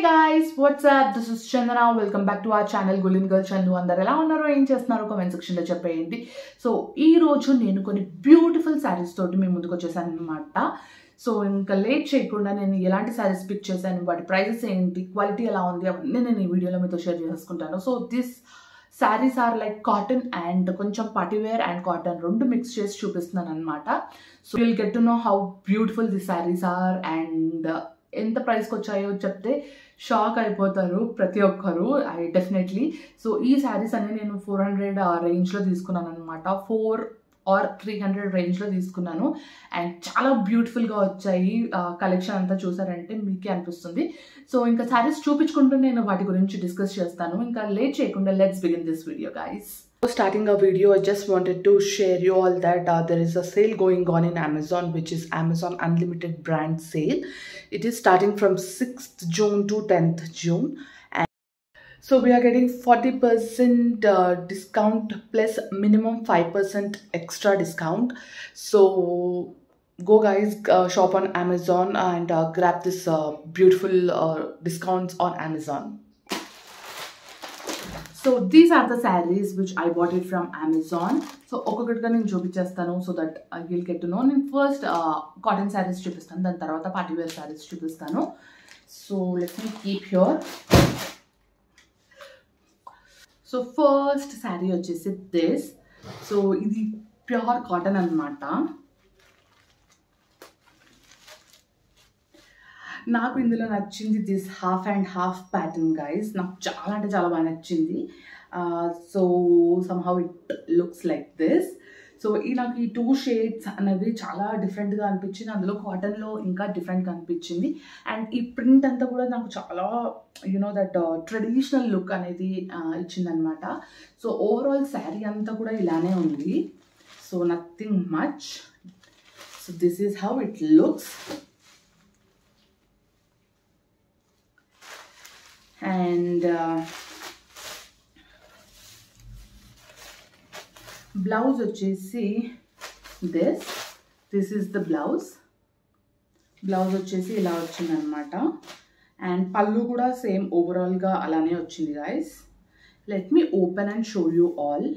guys, what's up? This is Chandana. Welcome back to our channel Golden Girl Chandu. అందరూ ఎలా ఉన్నారో ఏం చేస్తున్నారో కామెంట్ సెక్షన్ లో చెప్పేయండి. సో ఈ రోజు నేను కొన్ని బ్యూటిఫుల్ సారీస్ తోటి మీ ముందుకు వచ్చేసాను అన్నమాట. సో ఇంకా లేట్ చేయకుండా నేను ఎలాంటి సారీస్ పిక్ చేశాను, వాటి ప్రైసెస్ ఏంటి, క్వాలిటీ ఎలా ఉంది అవన్నీ నేను ఈ వీడియోలో మీతో షేర్ చేసుకుంటాను. So this saris are like cotton and కొంచెం పార్టీ వేర్ అండ్ కాటన్ రెండు మిక్స్ చేసి చూపిస్తున్నాను అనమాట. So will get to know how beautiful the saris are and ఎంత ప్రైస్కి వచ్చాయో చెప్తే షాక్ అయిపోతారు ప్రతి ఒక్కరు. I definitely. సో ఈ శారీస్ అన్ని నేను 400 రేంజ్లో తీసుకున్నాను అనమాట. 4 or 300 రేంజ్లో తీసుకున్నాను అండ్ చాలా బ్యూటిఫుల్గా వచ్చాయి. కలెక్షన్ అంతా చూసారంటే మీకే అనిపిస్తుంది. సో ఇంకా శారీస్ చూపించుకుంటూ నేను వాటి గురించి డిస్కస్ చేస్తాను. ఇంకా లేట్ చేయకుండా let's begin this video guys. Starting a video, I just wanted to share you all that there is a sale going on in Amazon, which is Amazon Unlimited brand sale. It is starting from 6th June to 10th June. And so we are getting 40% discount plus minimum 5% extra discount. So go guys, shop on Amazon and grab this beautiful discounts on Amazon. So these are the sarees which I bought it from Amazon. So ఒక్కొక్కటిగా నేను చూపించేస్తాను so that you'll get to know. నేను first cotton saris చూపిస్తాను, దాని తర్వాత party wear saris చూపిస్తాను. So let me keep here. So first sari వచ్చేసి this. So ఇది ప్యూర్ కాటన్ అన్నమాట. నాకు ఇందులో నచ్చింది this half and half pattern guys. నాకు చాలా అంటే చాలా బాగా నచ్చింది. So somehow it looks like this. So నాకు ఈ 2 షేడ్స్ అనేవి చాలా డిఫరెంట్గా అనిపించింది. అందులో కాటన్లో ఇంకా డిఫరెంట్గా అనిపించింది. అండ్ ఈ ప్రింట్ అంతా కూడా నాకు చాలా దట్ ట్రెడిషనల్ లుక్ అనేది ఇచ్చిందనమాట. సో ఓవరాల్ శారీ అంతా కూడా ఇలానే ఉంది. So nothing much. So this is how it looks. And blouse వచ్చేసి this is the blouse వచ్చేసి ఇలా వచ్చింది అనమాట. అండ్ పళ్ళు కూడా సేమ్ ఓవరాల్గా అలానే వచ్చింది guys. Let me open and show you all.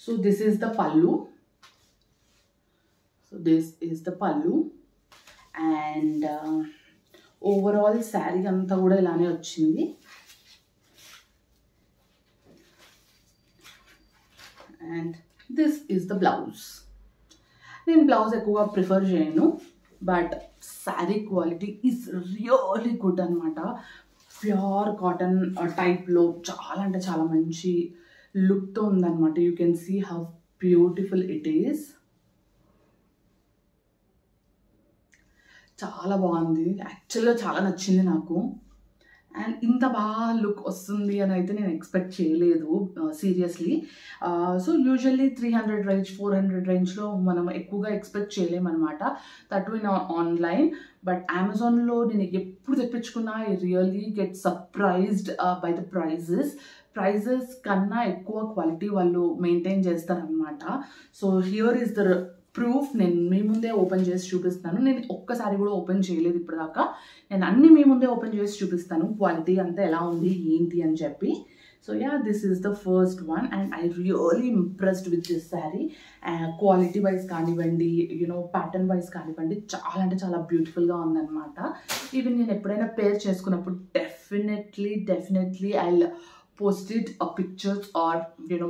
So this is the pallu. So this is the pallu and overall sari అంతా కూడా ఇలానే వచ్చింది. And this is the blouse. నేను బ్లౌజ్ ఎక్కువగా ప్రిఫర్ చేయను, but sari quality is really good అనమాట. ప్యూర్ కాటన్ టైప్లో చాలా అంటే చాలా మంచి లుక్తో ఉందన్నమాట. You can see how beautiful it is. చాలా బాగుంది. యాక్చువల్గా చాలా నచ్చింది నాకు. అండ్ ఇంత బాగా లుక్ వస్తుంది అని అయితే నేను ఎక్స్పెక్ట్ చేయలేదు సీరియస్లీ. సో యూజువల్లీ 300 రేంజ్ 400 రేంజ్లో మనం ఎక్కువగా ఎక్స్పెక్ట్ చేయలేమన్నమాట, దట్ ఇన్ ఆన్లైన్. బట్ అమెజాన్లో నేను ఎప్పుడు తెప్పించుకున్నా I really get surprised by the prices కన్నా ఎక్కువ క్వాలిటీ వాళ్ళు మెయింటైన్ చేస్తారనమాట. So here is the proof. నేను మీ ముందే ఓపెన్ చేసి చూపిస్తాను. నేను ఒక్కసారి కూడా ఓపెన్ చేయలేదు ఇప్పటిదాకా. నేను అన్ని మీ ముందే ఓపెన్ చేసి చూపిస్తాను క్వాలిటీ అంతా ఎలా ఉంది ఏంటి అని చెప్పి. So yeah, this is the first one and I really impressed with this sari. Quality wise కానివ్వండి, ప్యాటర్న్ వైజ్ కానివ్వండి, చాలా అంటే చాలా బ్యూటిఫుల్గా ఉందన్నమాట. ఈవెన్ నేను ఎప్పుడైనా పేర్ చేసుకున్నప్పుడు definitely I post it pictures or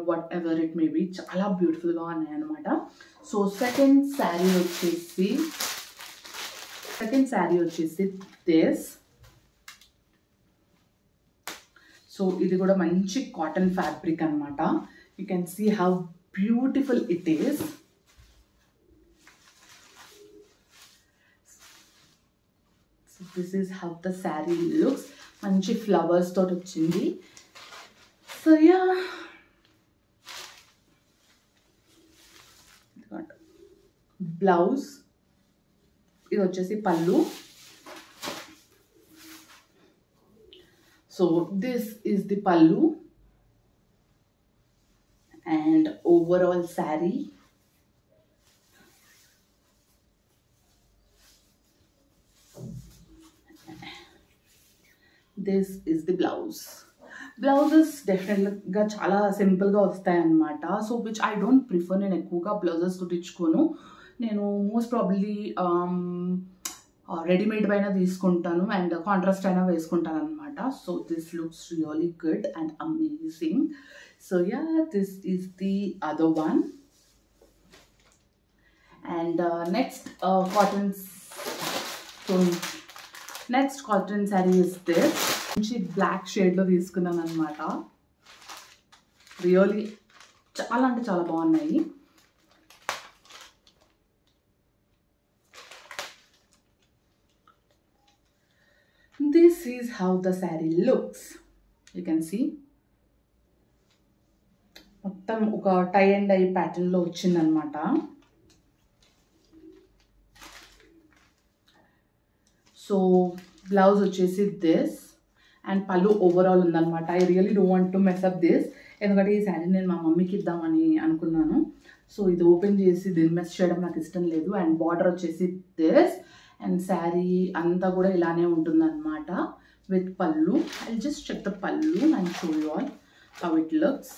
whatever it may be. చాలా బ్యూటిఫుల్గా ఉన్నాయి అనమాట. సో సెకండ్ శారీ వచ్చేసి దిస్. సో ఇది కూడా మంచి కాటన్ ఫ్యాబ్రిక్ అనమాట. You can see how beautiful it is. So this is how the sari looks. మంచి ఫ్లవర్స్ తోటి వచ్చింది. సో యా, బ్లౌజ్ ఇది వచ్చేసి pallu. So this is the pallu and overall sari. This is the blouses డెఫినెట్గా చాలా సింపుల్గా వస్తాయి అన్నమాట. So which I don't prefer. నేను ఎక్కువగా బ్లౌజెస్ కుట్టించుకోను. నేను మోస్ట్ ప్రాబ్లీ రెడీమేడ్ పైన తీసుకుంటాను అండ్ కాంట్రాస్ట్ అయినా వేసుకుంటాను అనమాట. So this looks really good and amazing. So yeah, this is the other one. And next cotton sari is this. మంచి బ్లాక్ షేడ్లో తీసుకున్నాను అనమాట. రియలీ చాలా అంటే చాలా బాగున్నాయి. This is how the saree looks. You can see. మొత్తం ఒక టై అండ్ డై ప్యాటర్న్లో వచ్చిందనమాట. సో బ్లౌజ్ వచ్చేసి దిస్ అండ్ పళ్ళు ఓవరాల్ ఉందన్నమాట. I really don't want to mess up this. ఎందుకంటే ఈ శారీ నేను మా మమ్మీకి ఇద్దామని అనుకున్నాను. సో ఇది ఓపెన్ చేసి దీన్ని మెస్ చేయడం నాకు ఇష్టం లేదు. అండ్ బార్డర్ వచ్చేసి దిస్ అండ్ శారీ అంతా కూడా ఇలానే ఉంటుందన్నమాట విత్ పళ్ళు. I just check the pallu and show you all how it looks.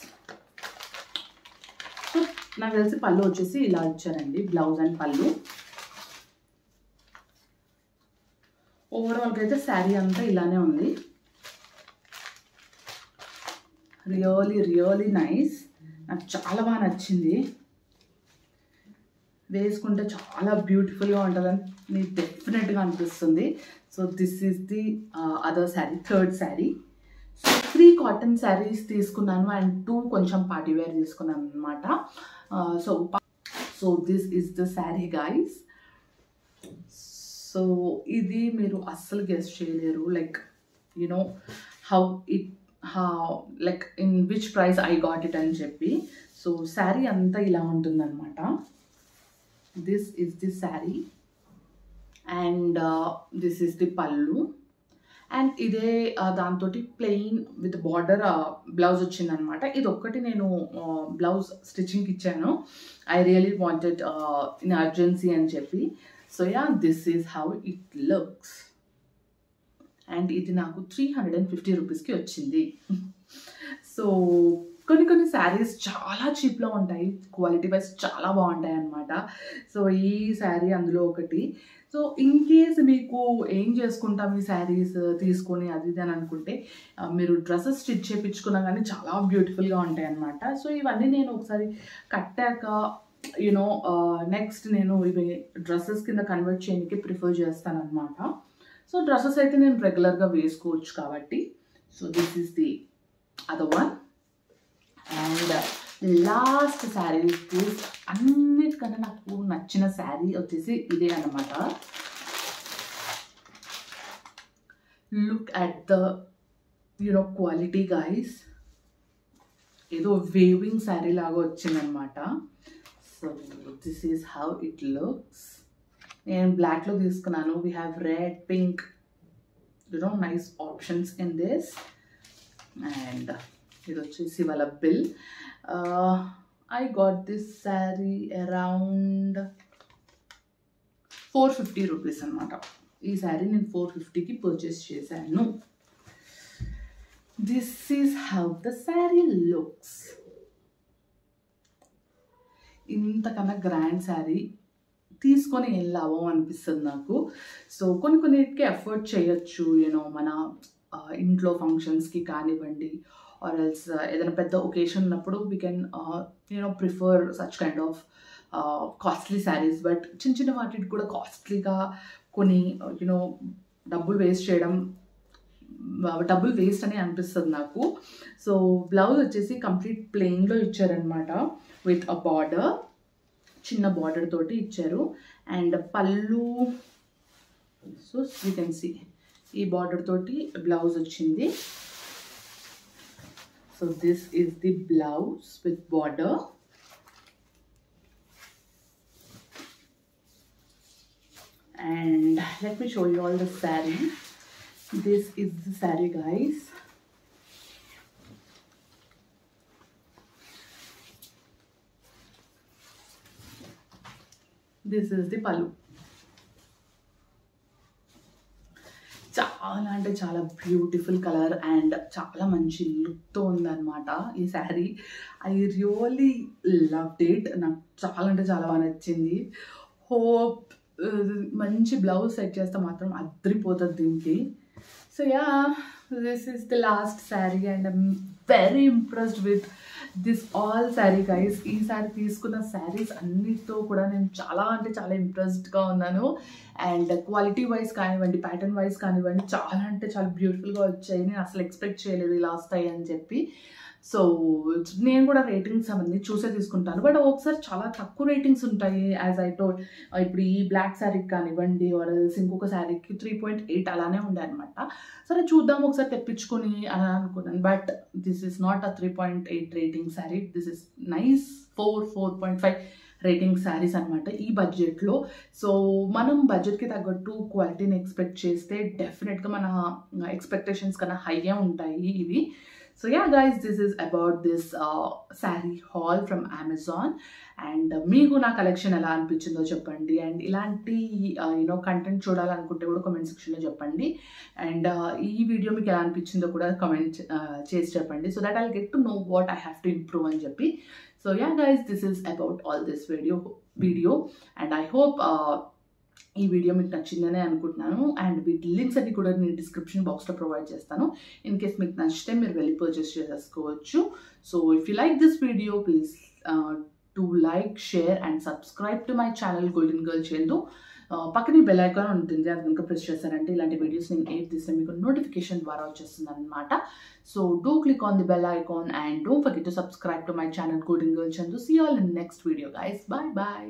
So నాకు తెలిసి పళ్ళు వచ్చేసి ఇలా ఇచ్చారండి, బ్లౌజ్ అండ్ పళ్ళు. ఓవరాల్గా అయితే శారీ అంతా ఇలానే ఉంది. Really nice. నాకు చాలా బాగా నచ్చింది. వేసుకుంటే చాలా బ్యూటిఫుల్గా ఉంటుందని డెఫినెట్గా అనిపిస్తుంది. So this is the other sari, third sari. So 3 cotton saris తీసుకున్నాను అండ్ 2 కొంచెం పార్టీ వేర్ తీసుకున్నాను అనమాట. So this is the sari guys. So ఇది మీరు అస్సలు గెస్ చేయలేరు, like you know like in which price I got it అని చెప్పి. సో శారీ అంతా ఇలా ఉంటుందన్నమాట. This is the saree and this is the pallu and ఇదే దాంతోటి ప్లెయిన్ విత్ బార్డర్ బ్లౌజ్ వచ్చిందనమాట. ఇది ఒక్కటి నేను బ్లౌజ్ స్టిచ్చింగ్కి ఇచ్చాను. I really wanted in urgency అని చెప్పి. So yeah, this is how it looks. And ఇది నాకు 350 రూపీస్కి వచ్చింది. సో కొన్ని శారీస్ చాలా చీప్లో ఉంటాయి, క్వాలిటీ వైజ్ చాలా బాగుంటాయి అన్నమాట. సో ఈ శారీ అందులో ఒకటి. సో ఇన్ కేస్ మీకు ఏం చేసుకుంటాం ఈ శారీస్ తీసుకొని అది ఇది అని అనుకుంటే మీరు డ్రెస్సెస్ స్టిచ్ చేయించుకున్నా కానీ చాలా బ్యూటిఫుల్గా ఉంటాయి అన్నమాట. సో ఇవన్నీ నేను ఒకసారి కట్టాక యూనో నెక్స్ట్ నేను ఇవి డ్రెస్సెస్ కింద కన్వర్ట్ చేయడానికి ప్రిఫర్ చేస్తాను అనమాట. సో డ్రెస్సెస్ అయితే నేను రెగ్యులర్గా వేసుకోవచ్చు కాబట్టి. So this is the other one. And last sari this. అన్నిటికన్నా నాకు నచ్చిన శారీ వచ్చేసి ఇదే అన్నమాట. Look at the you know quality guys. ఏదో వేవింగ్ శారీ లాగా వచ్చిందనమాట. So this is how it looks. నేను బ్లాక్లో తీసుకున్నాను. We have read, pink, you know nice options in this. And ఇది వచ్చేసి వాళ్ళ bill. I got this sari around 450 rupees అనమాట. ఈ శారీ నేను 450కి పర్చేస్ చేశాను. This is how the sari looks. ఇంతకన్నా గ్రాండ్ శారీ తీసుకొని ఏం లాభం అనిపిస్తుంది నాకు. సో కొన్నిటికి ఎఫర్ట్ చేయొచ్చు, యూనో మన ఇంట్లో ఫంక్షన్స్కి కానివ్వండి, ఆర్ ఎల్స్ ఏదైనా పెద్ద ఒకేషన్ ఉన్నప్పుడు we can you know prefer such kind of costly saris. But చిన్న వాటికి కూడా కాస్ట్లీగా కొని యూనో డబ్బులు వేస్ట్ అని అనిపిస్తుంది నాకు. సో బ్లౌజ్ వచ్చేసి కంప్లీట్ ప్లెయిన్లో ఇచ్చారనమాట విత్ అ బార్డర్, చిన్న బార్డర్ తోటి ఇచ్చారు. అండ్ పళ్ళు, సో యూ కెన్ సీ ఈ బార్డర్ తోటి బ్లౌజ్ వచ్చింది. So this is the blouse with border. And let me show you all the saree. This is the saree guys. This is the pallu. చాలా అంటే చాలా beautiful colour and చాలా మంచి లుక్తో ఉందన్నమాట ఈ sari. I really loved it. నాకు చాలా అంటే చాలా బాగా నచ్చింది. హోప్ మంచి బ్లౌజ్ సెట్ చేస్తే మాత్రం అద్దరిపోతుంది దీనికి. So yeah, this is the last sari and I'm very impressed with this all sari guys. ఈ శారీ తీసుకున్న శారీస్ అన్నిటితో కూడా నేను చాలా అంటే చాలా ఇంప్రెస్డ్గా ఉన్నాను. అండ్ క్వాలిటీ వైజ్ కానివ్వండి, ప్యాటర్న్ వైజ్ కానివ్వండి, చాలా అంటే చాలా బ్యూటిఫుల్గా వచ్చాయి. నేను అసలు ఎక్స్పెక్ట్ చేయలేదు ఇలా వస్తాయి అని చెప్పి. సో నేను కూడా రేటింగ్స్ అవన్నీ చూసే తీసుకుంటాను. బట్ ఒకసారి చాలా తక్కువ రేటింగ్స్ ఉంటాయి. యాజ్ ఐ టోల్డ్, ఇప్పుడు ఈ బ్లాక్ శారీకి కానివ్వండి ఆర్ ఇంకొక శారీకి 3.8 అలానే ఉండే అనమాట. సరే చూద్దాం ఒకసారి తెప్పించుకొని అని అనుకున్నాను. But this is not a 3.8 rating sari. This is nice 4.5 rating saris అనమాట ఈ బడ్జెట్లో. సో మనం బడ్జెట్కి తగ్గట్టు క్వాలిటీని ఎక్స్పెక్ట్ చేస్తే డెఫినెట్గా మన ఎక్స్పెక్టేషన్స్ కన్నా హైయే ఉంటాయి ఇవి. So yeah guys, this is about this saree haul from Amazon. And మీకు నా కలెక్షన్ ఎలా అనిపించిందో చెప్పండి. అండ్ ఇలాంటి కంటెంట్ చూడాలనుకుంటే కూడా కామెంట్ సెక్షన్లో చెప్పండి. అండ్ ఈ వీడియో మీకు ఎలా అనిపించిందో కూడా కామెంట్ చేసి చెప్పండి. So that I'll get to know what I have to improve అని చెప్పి. So yeah guys, this is about all this video and I hope ఈ వీడియో మీకు నచ్చిందనే అనుకుంటున్నాను. అండ్ వీటి లింక్స్ అన్ని కూడా నేను డిస్క్రిప్షన్ బాక్స్లో ప్రొవైడ్ చేస్తాను. ఇన్ కేస్ మీకు నచ్చితే మీరు వెళ్ళి పర్చేస్ చేసేసుకోవచ్చు. So if you like this video, please to like, share and subscribe to my channel Golden Girl Chandu. పక్కనే బెల్ ఐకాన్ ఉంటుంది, అది కనుక ప్రెస్ చేస్తారంటే ఇలాంటి వీడియోస్ నేను ఏది తీసినా మీకు నోటిఫికేషన్ ద్వారా వచ్చేస్తుంది అనమాట. So do click on the bell icon and don't forget to subscribe to my channel Golden Girl Chandu. See all in next video guys. Bye.